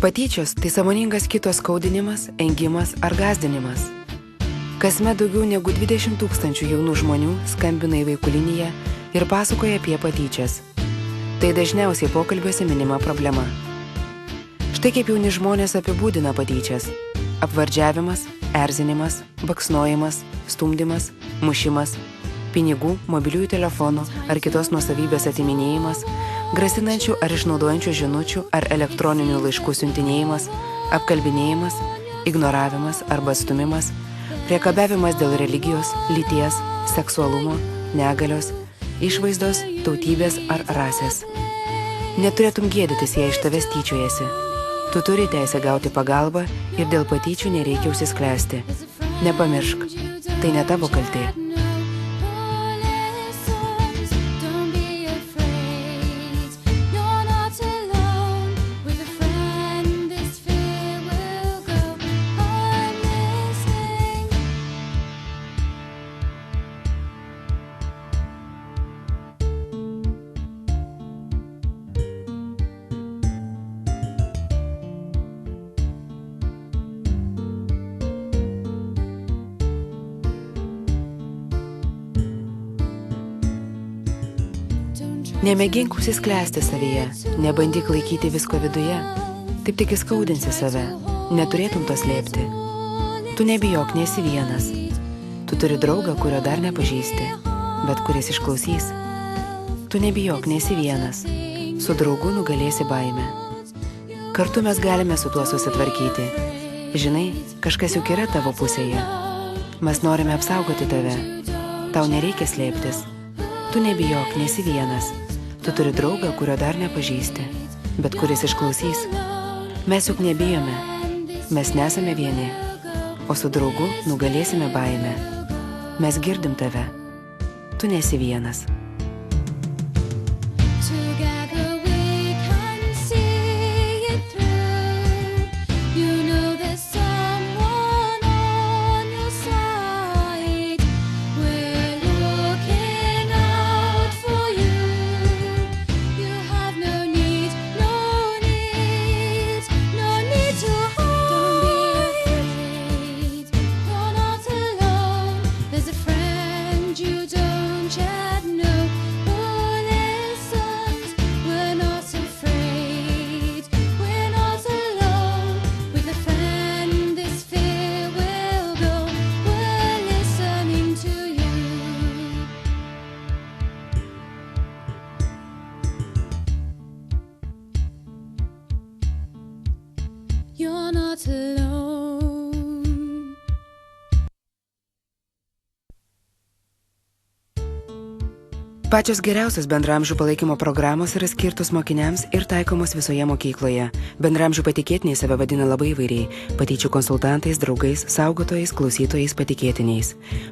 Patyčios tai sąmoningas kito skaudinimas, engimas ar gąsdinimas. Kasmet daugiau negu 20 000 jaunų žmonių skambina į vaikų liniją ir pasakoja apie patyčias. Tai dažniausiai pokalbiuose minima problema. Štai kaip jauni žmonės apibūdina patyčias: apvardžiavimas, erzinimas, baksnojimas, stumdymas, mušimas, pinigų, mobiliųjų telefonų ar kitos nuosavybės atiminėjimas, grasinančių ar išnaudojančių žinučių ar elektroninių laiškų siuntinėjimas, apkalbinėjimas, ignoravimas arba atstumimas, priekabiavimas dėl religijos, lyties, seksualumo, negalios, išvaizdos, tautybės ar rasės. Neturėtum gėdytis, jei iš tavęs tyčiojasi. Tu turi teisę gauti pagalbą ir dėl patyčių nereikia užsisklęsti. Nepamiršk, tai ne tavo kaltė. Nemėgink užsisklęsti savyje, nebandyk laikyti visko viduje, taip tik įskaudinsi save, neturėtum to slėpti. Tu nebijok, nesi vienas. Tu turi draugą, kurio dar nepažįsti, bet kuris išklausys. Tu nebijok, nesi vienas. Su draugu nugalėsi baimę. Kartu mes galime su tuo susitvarkyti. Žinai, kažkas juk yra tavo pusėje. Mes norime apsaugoti tave. Tau nereikia slėptis. Tu nebijok, nesi vienas. Tu turi draugą, kurio dar nepažįsti, bet kuris išklausys. Mes juk nebijome. Mes nesame vieni, o su draugu nugalėsime baimę. Mes girdim tave. Tu nesi vienas. Pačios geriausios bendramžių palaikymo programos yra skirtos mokiniams ir taikomos visoje mokykloje. Bendramžių patikėtiniai save vadina labai įvairiai – patyčių konsultantais, draugais, saugotojais, klausytojais, patikėtiniais.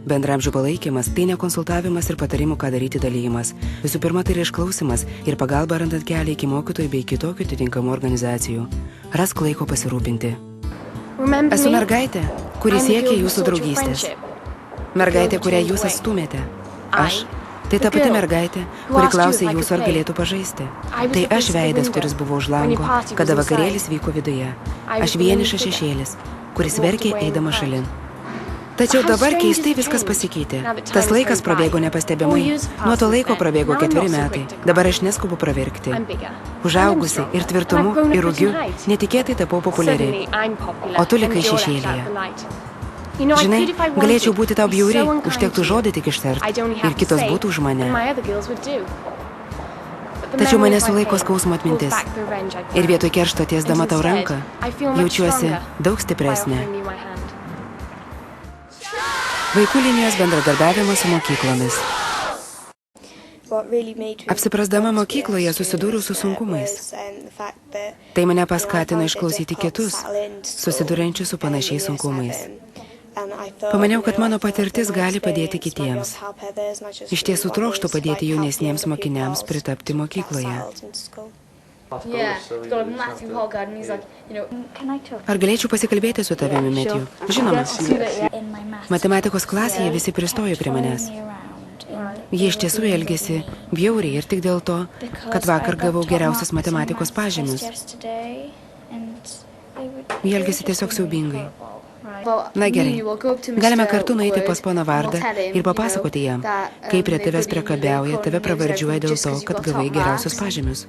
Bendramžių palaikymas – tai ne konsultavimas ir patarimų, ką daryti dalyjimas. Visų pirma, tai yra išklausimas ir pagalba randant kelią iki mokytojų bei kitokių atitinkamų organizacijų. Rask laiko pasirūpinti. Esu mergaitė, kuri siekia jūsų draugystės. Mergaitė, kurią jūs atstūmėte. Aš. Tai ta pati mergaitė, kuri klausė jūsų, ar galėtų pažaisti. Tai aš veidas, kuris buvo už lango, kada vakarėlis vyko viduje. Aš vienišas šešėlis, kuris verkė eidama šalin. Tačiau dabar keistai viskas pasikeitė. Tas laikas prabėgo nepastebimai. Nuo to laiko prabėgo 4 metai. Dabar aš neskubu praverkti. Užaugusi ir tvirtumu, ir ūgiu, netikėtai tapau populiari. O tu likai šešėlyje. Žinai, galėčiau būti tau bjauri, užtektų žodį tik ištart, ir kitos būtų už mane. Tačiau mane sulaiko skausmo atmintis. Ir vietoj keršto tiesdama tau ranką, jaučiuosi daug stipresnė. Vaikų linijos bendradarbiavimas su mokyklomis. Apsiprasdama mokykloje susidūriau su sunkumais. Tai mane paskatino išklausyti kitus, susiduriančius su panašiais sunkumais. Pamaniau, kad mano patirtis gali padėti kitiems. Iš tiesų trokštų padėti jaunesniems mokiniams pritapti mokykloje. Ar galėčiau pasikalbėti su tavimi, Matthew? Žinoma. Matematikos klasėje visi pristojo prie manęs. Jie iš tiesų elgėsi bjauriai ir tik dėl to, kad vakar gavau geriausias matematikos pažymius. Jie elgėsi tiesiog siaubingai. Na gerai, galime kartu nueiti pas poną Vardą ir papasakoti jam, kaip prie tavęs priekabiauja, tave pravardžiuoja dėl to, kad gavai geriausius pažymius.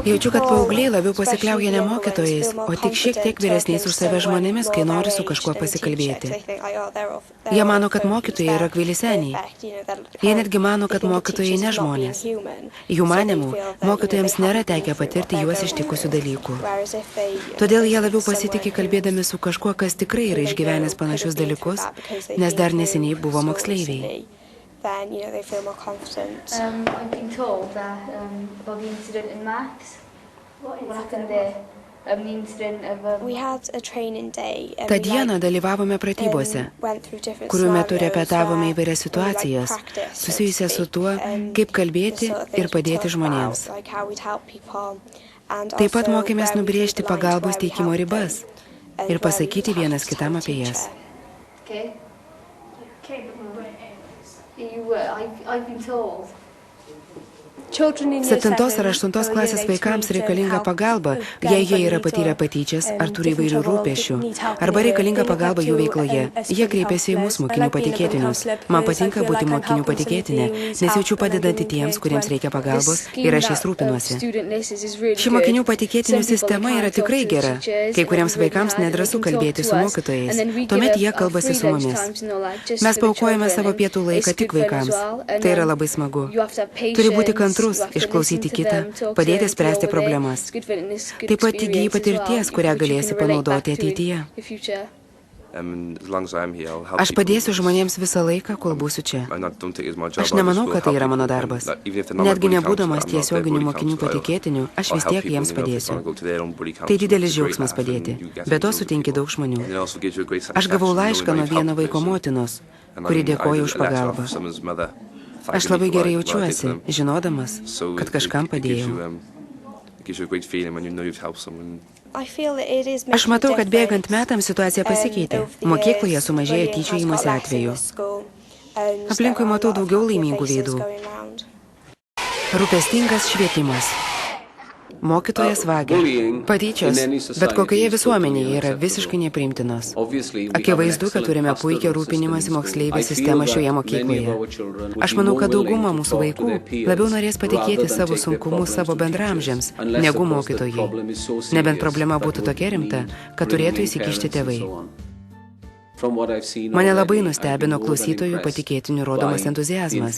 Jaučiu, kad paaugliai labiau pasikliauja ne mokytojais, o tik šiek tiek vyresniais už save žmonėmis, kai nori su kažkuo pasikalbėti. Jie mano, kad mokytojai yra kvaili seniai. Jie netgi mano, kad mokytojai ne žmonės. Jų manimų, mokytojams nėra tekę patirti juos ištikusių dalykų. Todėl jie labiau pasitikė kalbėdami su kažkuo, kas tikrai yra išgyvenęs panašius dalykus, nes dar neseniai buvo moksleiviai. Then, they feel more confident. I've been told that about the incident in maths. What happened there? The incident of... We had a training day. Ta dieną dalyvavome pratybose, kurių metu repetavome įvairias situacijas, susijusias su tuo, kaip kalbėti ir padėti žmonėms. Taip pat mokėmės nubrėžti pagalbos teikimo ribas ir pasakyti vienas kitam apie jas. I've been told. 7 ar 8 klasės vaikams reikalinga pagalba, jei jie yra patyrę patyčias ar turi įvairių rūpesčių, arba reikalinga pagalba jų veikloje. Jie kreipiasi į mus mokinių patikėtinius. Man patinka būti mokinių patikėtinė, nes jaučiu padedanti tiems, kuriems reikia pagalbos ir aš jais rūpinuosi. Ši mokinių patikėtinių sistema yra tikrai gera. Kai kuriems vaikams nedrąsu kalbėti su mokytojais, tuomet jie kalbasi su mumis. Mes paaukojame savo pietų laiką tik vaikams. Tai yra labai smagu. Turi būti kantrus, išklausyti kitą, padėti spręsti problemas. Taip pat įgyji patirties, kurią galėsi panaudoti ateityje. Aš padėsiu žmonėms visą laiką, kol būsiu čia. Aš nemanau, kad tai yra mano darbas. Netgi nebūdamas tiesioginių mokinių patikėtinių, aš vis tiek jiems padėsiu. Tai didelis džiaugsmas padėti. Be to sutinki daug žmonių. Aš gavau laišką nuo vieno vaiko motinos, kuri dėkoja už pagalbą. Aš labai gerai jaučiuosi, žinodamas, kad kažkam padėjau. Aš matau, kad bėgant metams situacija pasikeitė. Mokykloje sumažėjo tyčiojimosi atvejų. Aplinkui matau daugiau laimingų veidų. Rūpestingas švietimas. Mokytojas vagia. Patyčios, bet kokioje visuomenėje yra visiškai nepriimtinos. Akivaizdu, kad turime puikią rūpinimąsi moksleivės sistemą šioje mokykloje. Aš manau, kad dauguma mūsų vaikų labiau norės patikėti savo sunkumus savo bendramžiams, negu mokytojai. Nebent problema būtų tokia rimta, kad turėtų įsikišti tėvai. Mane labai nustebino klausytojų patikėtinių rodomas entuziazmas.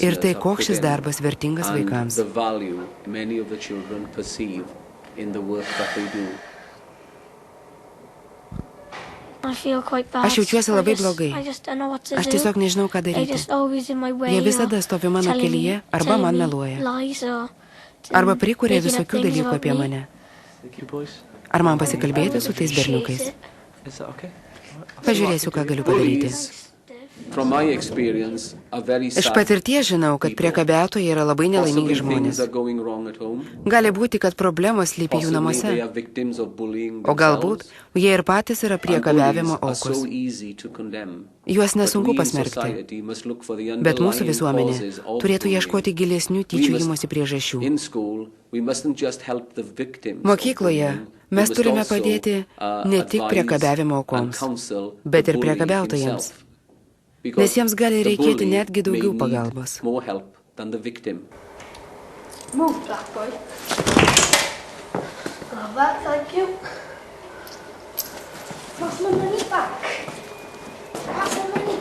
Ir tai, koks šis darbas vertingas vaikams. Aš jaučiuosi labai blogai. Aš tiesiog nežinau, ką daryti. Jie visada stovi mano kelyje arba man meluoja. Arba prikuria visokių dalykų apie mane. Ar man pasikalbėti su tais berniukais? Pažiūrėsiu, ką galiu padaryti. Iš patirties žinau, kad priekabiautojai yra labai nelaimingi žmonės. Gali būti, kad problemos slypi jų namuose. O galbūt jie ir patys yra priekabiavimo aukos. Juos nesunku pasmerkti. Bet mūsų visuomenė turėtų ieškoti gilesnių tyčiojimosi priežasčių. Mokykloje mes turime padėti ne tik priekabiavimo aukoms, bet ir priekabiautojams. Nes jiems gali reikėti netgi daugiau pagalbos. Move, black boy. Go back, thank you. Pass my money back. Pass my money.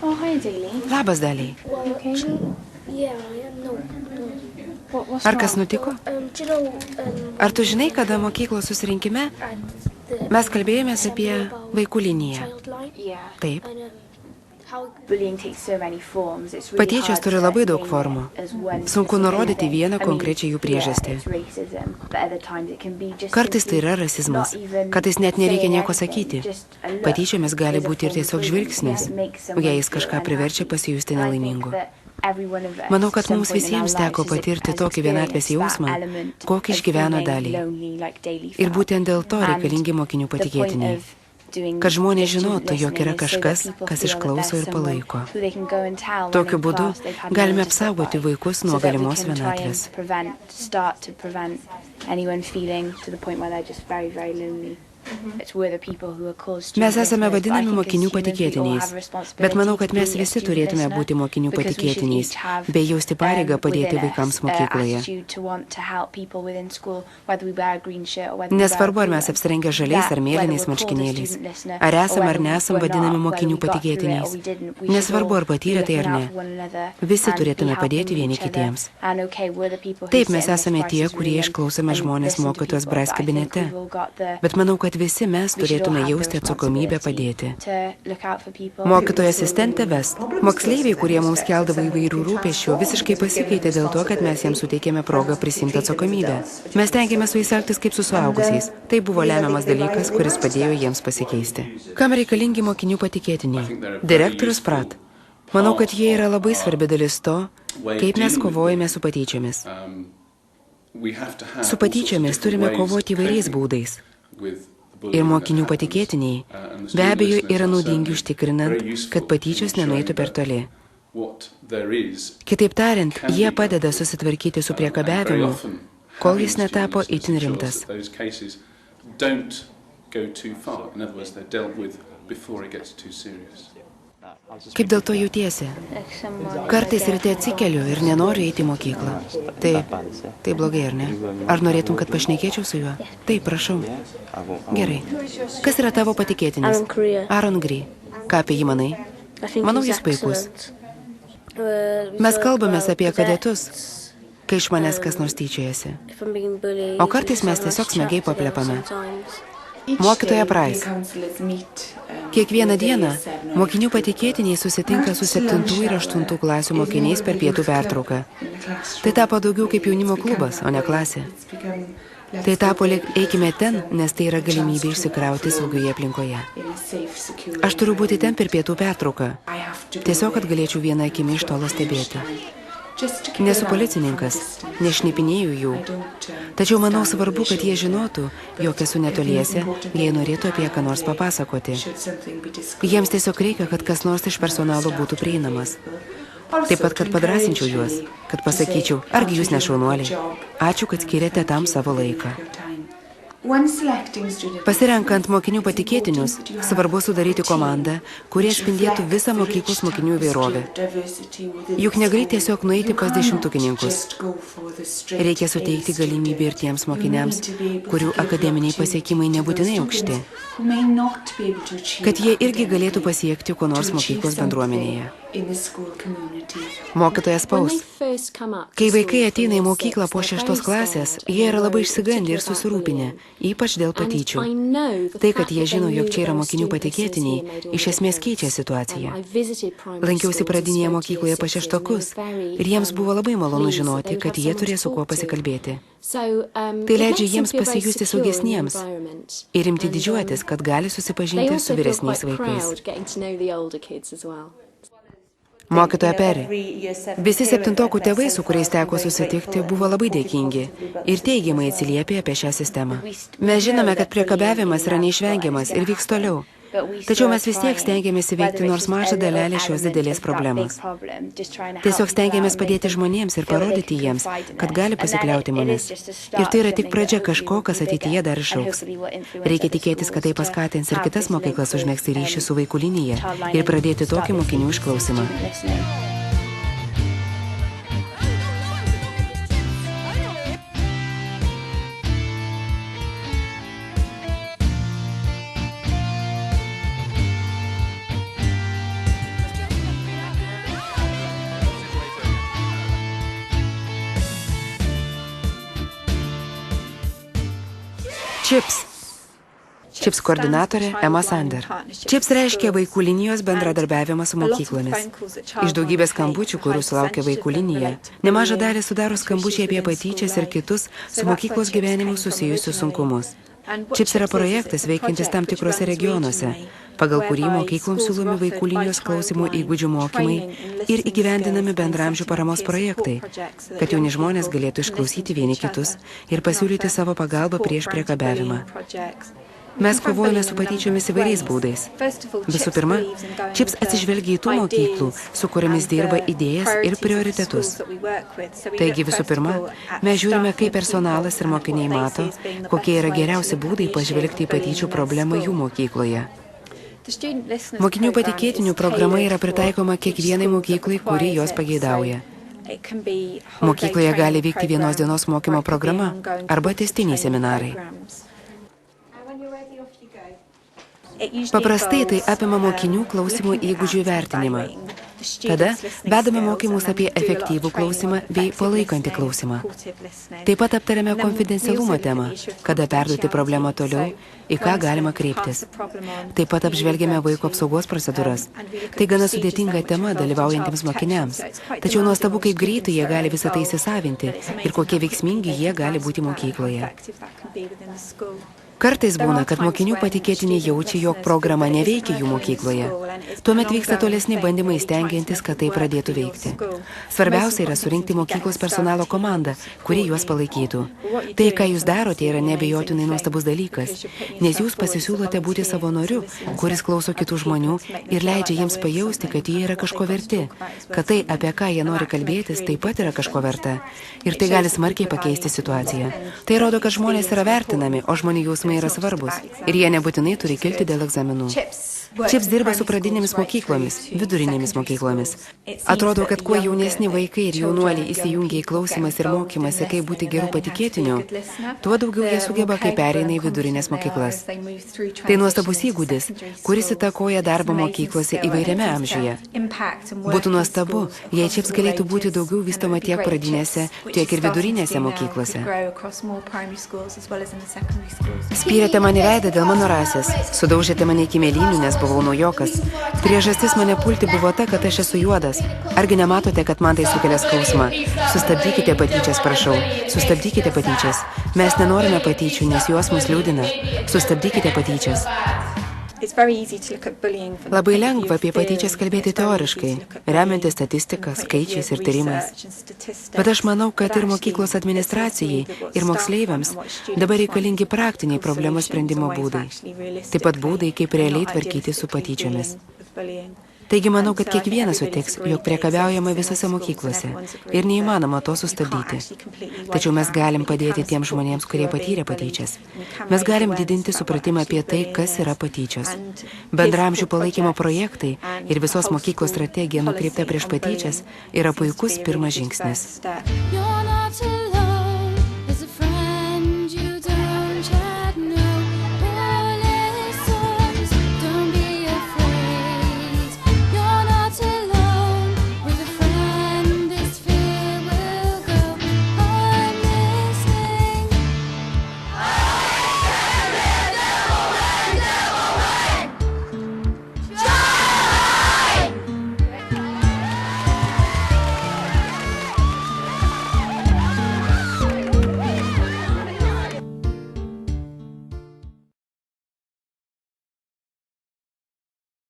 Oh, hi, Daly. Labas, Daliai. Okay. Yeah, no. Ar kas nutiko? Ar tu žinai, kada mokyklos susirinkime mes kalbėjomės apie vaikų liniją? Taip. Patyčios turi labai daug formų. Sunku nurodyti vieną konkrečią jų priežastį. Kartais tai yra rasizmas. Kartais net nereikia nieko sakyti. Patyčiomis gali būti ir tiesiog žvilgsnis, jei jis kažką priverčia pasijusti nelaimingu. Manau, kad mums visiems teko patirti tokį vienatvės jausmą, kokį išgyveno Daliai. Ir būtent dėl to reikalingi mokinių patikėtiniai. Kad žmonės žinotų, jog yra kažkas, kas išklauso ir palaiko. Tokiu būdu galime apsaugoti vaikus nuo galimos vienatvės. Mes esame vadinami mokinių patikėtiniais, bet manau, kad mes visi turėtume būti mokinių patikėtiniais, bei jausti pareigą padėti vaikams mokykloje. Nesvarbu, ar mes apsirengę žaliais ar mėlynais marškinėliais, ar esame ar nesam vadinami mokinių patikėtiniais. Nesvarbu, ar patyrė tai ar ne. Visi turėtume padėti vieni kitiems. Taip, mes esame tie, kurie išklausome žmonės mokytojos Bryce kabinete, bet manau, kad visi mes turėtume jausti atsakomybę padėti. Mokytojo asistentė Vest. Moksleiviai, kurie mums keldavo įvairių rūpesčių, visiškai pasikeitė dėl to, kad mes jiems suteikėme progą prisimti atsakomybę. Mes tenkėmės su jais elgtis kaip su suaugusiais. Tai buvo lemiamas dalykas, kuris padėjo jiems pasikeisti. Kam reikalingi mokinių patikėtiniai? Direktorius Pratt. Manau, kad jie yra labai svarbi dalis to, kaip mes kovojame su patyčiomis. Su patyčiomis turime kovoti įvairiais būdais. Ir mokinių patikėtiniai be abejo yra naudingi užtikrinant, kad patyčios nenueitų per toli. Kitaip tariant, jie padeda susitvarkyti su priekabiavimu, kol jis netapo itin rimtas. Kaip dėl to jautiesi? Kartais ryte atsikeliu ir nenoriu eiti į mokyklą. Tai blogai, ar ne? Ar norėtum, kad pašnekėčiau su juo? Taip, prašau. Gerai. Kas yra tavo patikėtinis? Aaron Gree. Ką apie jį manai? Manau, jis puikus. Mes kalbamės apie kadetus, kai iš manęs kas nors tyčiojasi. O kartais mes tiesiog smagiai paplepame. Mokytoja Bryce. Kiekvieną dieną mokinių patikėtiniai susitinka su 7 ir 8 klasių mokiniais per pietų pertrauką. Tai tapo daugiau kaip jaunimo klubas, o ne klasė. Tai tapo lyg eikime ten, nes tai yra galimybė išsikrauti saugioje aplinkoje. Aš turiu būti ten per pietų pertrauką. Tiesiog, kad galėčiau vieną akimi iš tolo stebėti. Nesu policininkas, nešnipinėju jų. Tačiau manau svarbu, kad jie žinotų, jog esu netoliese, jei norėtų apie ką nors papasakoti. Jiems tiesiog reikia, kad kas nors iš personalo būtų prieinamas. Taip pat, kad padrasinčiau juos, kad pasakyčiau, argi jūs nešaunuoliai. Ačiū, kad skiriate tam savo laiką. Pasirenkant mokinių patikėtinius, svarbu sudaryti komandą, kurie spindėtų visą mokyklos mokinių įvairovę. Juk negali tiesiog nueiti pas dešimtukininkus. Reikia suteikti galimybę ir tiems mokiniams, kurių akademiniai pasiekimai nebūtinai aukšti, kad jie irgi galėtų pasiekti ko nors mokyklos bendruomenėje. Mokytojas Paus. Kai vaikai ateina į mokyklą po 6 klasės, jie yra labai išsigandę ir susirūpinę, ypač dėl patyčių. Tai, kad jie žino, jog čia yra mokinių patikėtiniai, iš esmės keičia situaciją. Lankiausi pradinėje mokykloje pas 6-tokus ir jiems buvo labai malonu žinoti, kad jie turės su kuo pasikalbėti. Tai leidžia jiems pasijusti saugesniems ir imti didžiuotis, kad gali susipažinti su vyresniais vaikais. Mokytoja Perry. Visi 7-tokų tėvai, su kuriais teko susitikti, buvo labai dėkingi ir teigiamai atsiliepė apie šią sistemą. Mes žinome, kad priekabiavimas yra neišvengiamas ir vyks toliau. Tačiau mes vis tiek stengiamės įveikti nors mažą dalelę šios didelės problemos. Tiesiog stengiamės padėti žmonėms ir parodyti jiems, kad gali pasikliauti mumis. Ir tai yra tik pradžia kažko, kas ateityje dar išaugs. Reikia tikėtis, kad tai paskatins ir kitas mokyklas užmegzti ryšį su vaikų linija ir pradėti tokį mokinių išklausimą. CHIPS koordinatorė Emma Sander. CHIPS reiškia vaikų linijos bendradarbiavimą su mokyklomis. Iš daugybės skambučių, kurių sulaukia vaikų linija, nemažą dalį sudaro skambučiai apie patyčias ir kitus su mokyklos gyvenimu susijusius sunkumus. CHIPS yra projektas veikiantis tam tikrose regionuose, pagal kurį mokykloms siūlomi vaikų linijos klausymo įgūdžių mokymai ir įgyvendinami bendramžių paramos projektai, kad jauni žmonės galėtų išklausyti vieni kitus ir pasiūlyti savo pagalbą prieš priekabiavimą. Mes kovojame su patyčiomis įvairiais būdais. Visų pirma, CHIPS atsižvelgia į tų mokyklų, su kuriamis dirba idėjas ir prioritetus. Taigi visų pirma, mes žiūrime, kaip personalas ir mokiniai mato, kokie yra geriausi būdai pažvelgti į patyčių problemą jų mokykloje. Mokinių patikėtinių programa yra pritaikoma kiekvienai mokyklai, kuri jos pageidauja. Mokykloje gali vykti vienos dienos mokymo programa arba tęstiniai seminarai. Paprastai tai apima mokinių klausymo įgūdžių įvertinimą. Tada vedame mokymus apie efektyvų klausymą bei palaikantį klausymą. Taip pat aptarėme konfidencialumo temą, kada perduoti problemą toliau, į ką galima kreiptis. Taip pat apžvelgėme vaiko apsaugos procedūras. Tai gana sudėtinga tema dalyvaujantiems mokiniams. Tačiau nuostabu, kaip greitai jie gali visą tai įsisavinti ir kokie veiksmingi jie gali būti mokykloje. Kartais būna, kad mokinių patikėtiniai jaučia, jog programa neveikia jų mokykloje. Tuomet vyksta tolesni bandymai stengiantis, kad tai pradėtų veikti. Svarbiausia yra surinkti mokyklos personalo komandą, kuri juos palaikytų. Tai, ką jūs darote, yra neabejotinai nuostabus dalykas, nes jūs pasisiūlote būti savanoriu, kuris klauso kitų žmonių ir leidžia jiems pajausti, kad jie yra kažko verti, kad tai, apie ką jie nori kalbėtis, taip pat yra kažko verta. Ir tai gali smarkiai pakeisti situaciją. Tai rodo, kad žmonės yra vertinami, o žmonių jausmai yra svarbus ir jie nebūtinai turi kilti dėl egzaminų. CHIPS dirba su pradinėmis mokyklomis, vidurinėmis mokyklomis. Atrodo, kad kuo jaunesni vaikai ir jaunuoliai įsijungia į klausimas ir mokymasi, kaip būti gerų patikėtinių, tuo daugiau jie sugeba, kai pereina į vidurinės mokyklas. Tai nuostabus įgūdis, kuris įtakoja darbą mokyklose įvairiame amžiuje. Būtų nuostabu, jei CHIPS galėtų būti daugiau vystoma tiek pradinėse, tiek ir vidurinėse mokyklose. Spyrėte mane veidą dėl mano rasės, sudaužėte mane iki mėlynių, nes buvau naujokas. Priežastis mane pulti buvo ta, kad aš esu juodas. Argi nematote, kad man tai sukelia skausmą? Sustabdykite patyčias, prašau. Sustabdykite patyčias. Mes nenorime patyčių, nes jos mus liūdina. Sustabdykite patyčias. Labai lengva apie patyčias kalbėti teoriškai, remiantis statistiką, skaičiais ir tyrimais. Bet aš manau, kad ir mokyklos administracijai, ir moksleiviams dabar reikalingi praktiniai problemos sprendimo būdai. Taip pat būdai, kaip realiai tvarkyti su patyčiomis. Taigi manau, kad kiekvienas sutiks, jog priekabiaujama visose mokyklose ir neįmanoma to sustabdyti. Tačiau mes galim padėti tiems žmonėms, kurie patyrė patyčias. Mes galim didinti supratimą apie tai, kas yra patyčios. Bendramžių palaikymo projektai ir visos mokyklos strategija nukreipta prieš patyčias yra puikus pirmas žingsnis.